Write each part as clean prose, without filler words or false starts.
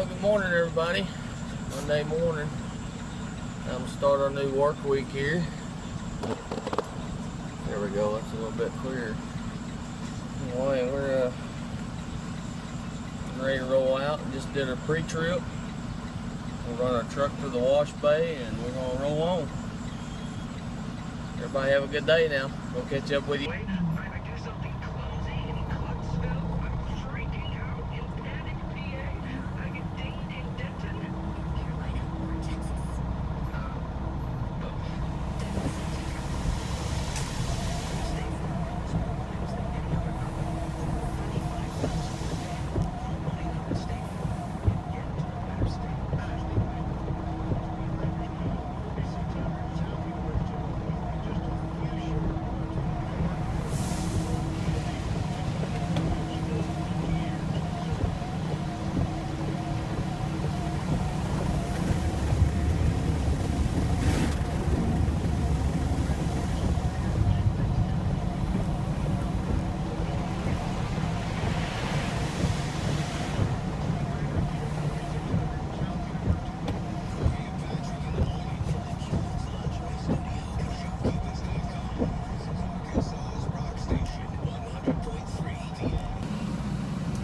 Well, good morning, everybody. Monday morning. I'm gonna start our new work week here. There we go. That's a little bit clearer. Anyway, we're ready to roll out. Just did a pre-trip. We'll run our truck to the wash bay, and we're gonna roll on. Everybody have a good day now. We'll catch up with you.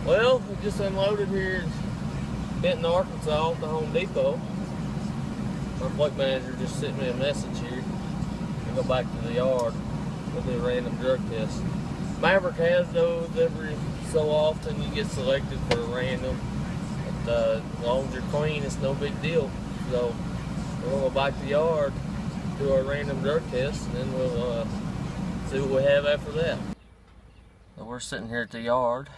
Well, we just unloaded here in Benton, Arkansas at the Home Depot. My fleet manager just sent me a message here to go back to the yard. We'll do a random drug test. Maverick has those every so often. You get selected for a random. But as long as you're clean, it's no big deal. So we're going to go back to the yard, do our random drug test, and then we'll see what we have after that. So we're sitting here at the yard.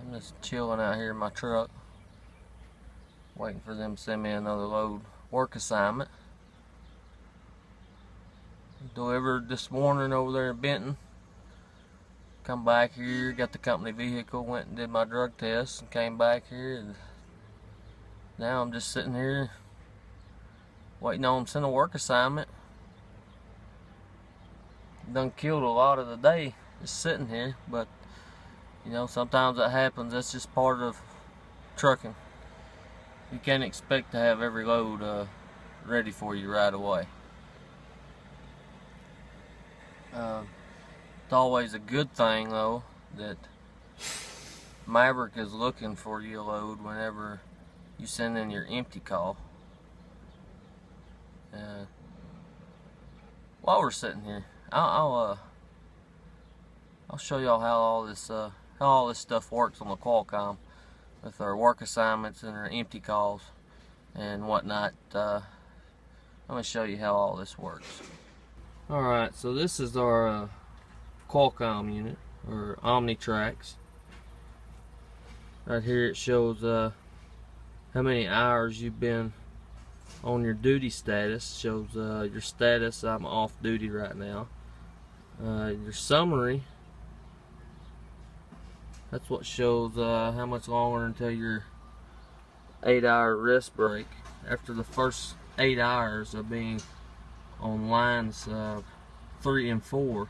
I'm just chilling out here in my truck, waiting for them to send me another load work assignment. Delivered this morning over there in Benton. Come back here, got the company vehicle, went and did my drug test, and came back here. And now I'm just sitting here waiting on them to send a work assignment. Done killed a lot of the day just sitting here, but you know, sometimes that happens. That's just part of trucking. You can't expect to have every load ready for you right away. It's always a good thing, though, that Maverick is looking for your load whenever you send in your empty call. While we're sitting here, I'll show y'all how all this stuff works on the Qualcomm with our work assignments and our empty calls and whatnot. Let me show you how all this works. Alright, so this is our Qualcomm unit, or OmniTrax. Right here it shows how many hours you've been on your duty status. Shows your status. I'm off duty right now. Your summary, that's what shows how much longer until your 8-hour rest break. After the first 8 hours of being on lines 3 and 4,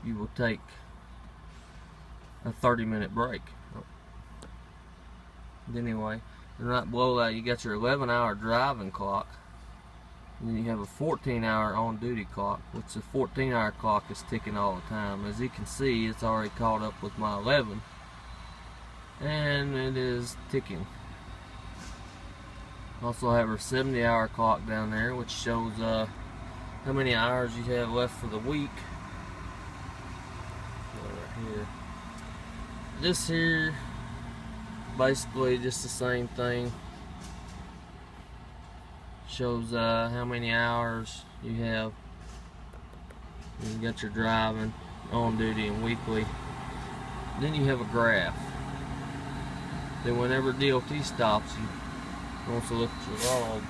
you will take a 30-minute break. Anyway, and right below that you got your 11-hour driving clock. And then you have a 14-hour on-duty clock, which the 14-hour clock is ticking all the time. As you can see, it's already caught up with my 11, and it is ticking. Also have our 70-hour clock down there, which shows how many hours you have left for the week. Right here. This here, basically just the same thing. Shows how many hours you have. You got your driving, on duty, and weekly. Then you have a graph. Then whenever DOT stops you, wants to look at your logs,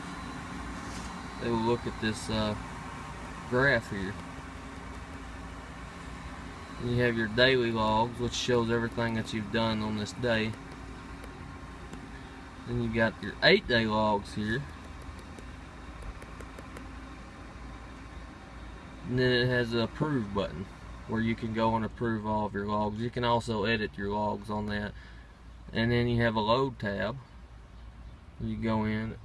they will look at this graph here. And you have your daily logs, which shows everything that you've done on this day. Then you got your 8-day logs here. And then it has an approve button where you can go and approve all of your logs. You can also edit your logs on that. And then you have a load tab. You go in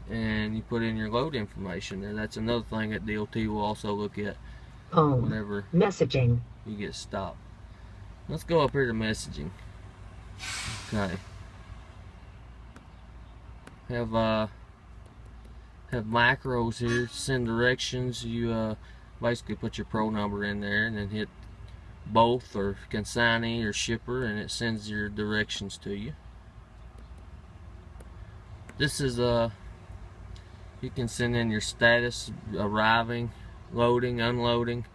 and you put in your load information there. That's another thing that DOT will also look at whenever messaging you get stopped. Let's go up here to messaging. Okay. Have macros here, send directions. You basically put your pro number in there and then hit both or consignee or shipper, and it sends your directions to you. This is you can send in your status, arriving, loading, unloading.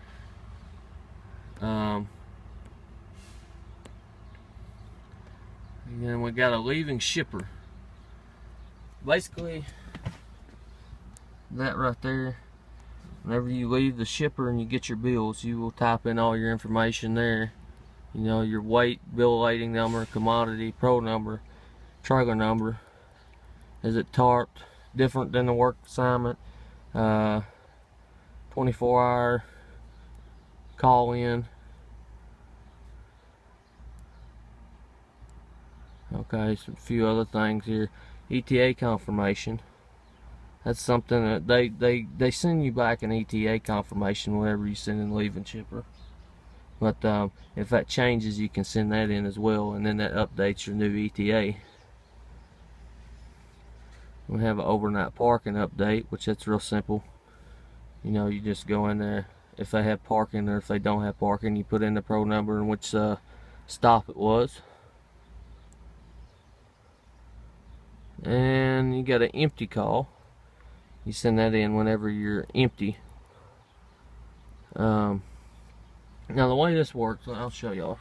And then we got a leaving shipper. Basically, that right there, whenever you leave the shipper and you get your bills, you will type in all your information there. You know, your weight, bill of lading number, commodity, pro number, trailer number. Is it tarped? Different than the work assignment? 24-hour call in. Okay, so a few other things here. ETA confirmation. That's something that they send you back an ETA confirmation whenever you send in leaving shipper. But if that changes, you can send that in as well, and then that updates your new ETA. We have an overnight parking update, which that's real simple. You know, you just go in there. If they have parking or if they don't have parking, you put in the pro number and which stop it was. And you got an empty call. You send that in whenever you're empty. Now the way this works, I'll show y'all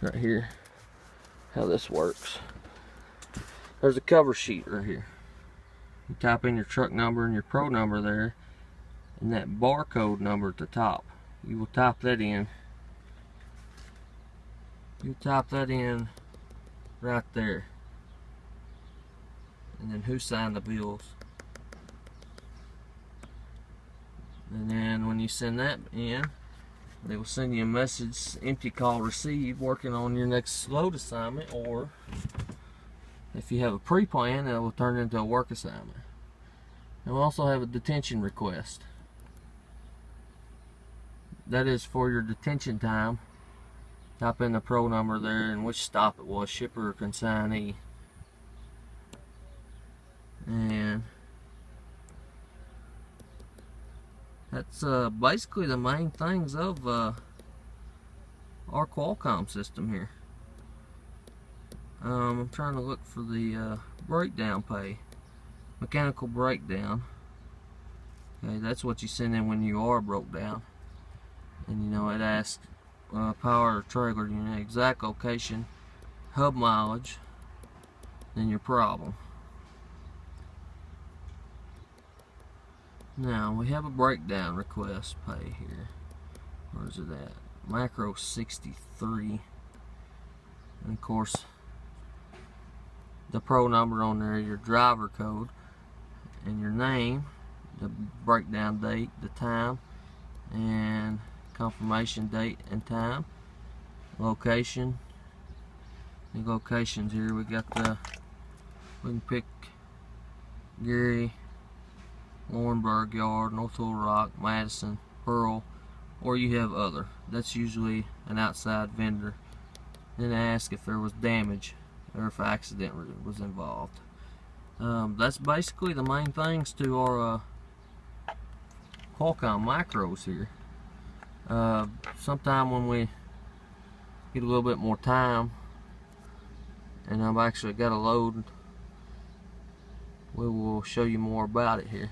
right here how this works. There's a cover sheet right here. You type in your truck number and your pro number there, and that barcode number at the top. You will type that in. You type that in right there. And then who signed the bills. And then when you send that in, they will send you a message, empty call received, working on your next load assignment, or if you have a pre-plan, it will turn into a work assignment. And we'll also have a detention request. That is for your detention time. Type in the pro number there and which stop it was, shipper or consignee. And that's basically the main things of our Qualcomm system here. I'm trying to look for the breakdown pay. Mechanical breakdown. Okay, that's what you send in when you are broke down. And you know, it asks power trailer unit, exact location, hub mileage, then your problem. Now we have a breakdown request pay here. Where's it at? Macro 63. And of course, the pro number on there, your driver code, and your name, the breakdown date, the time, and confirmation date and time, location. The locations here, we got we can pick Gary, Laurinburg Yard, North Little Rock, Madison, Pearl, or you have other. That's usually an outside vendor. Then ask if there was damage or if an accident was involved. That's basically the main things to our Qualcomm micros here. Sometime when we get a little bit more time and I've actually got a load, we will show you more about it here.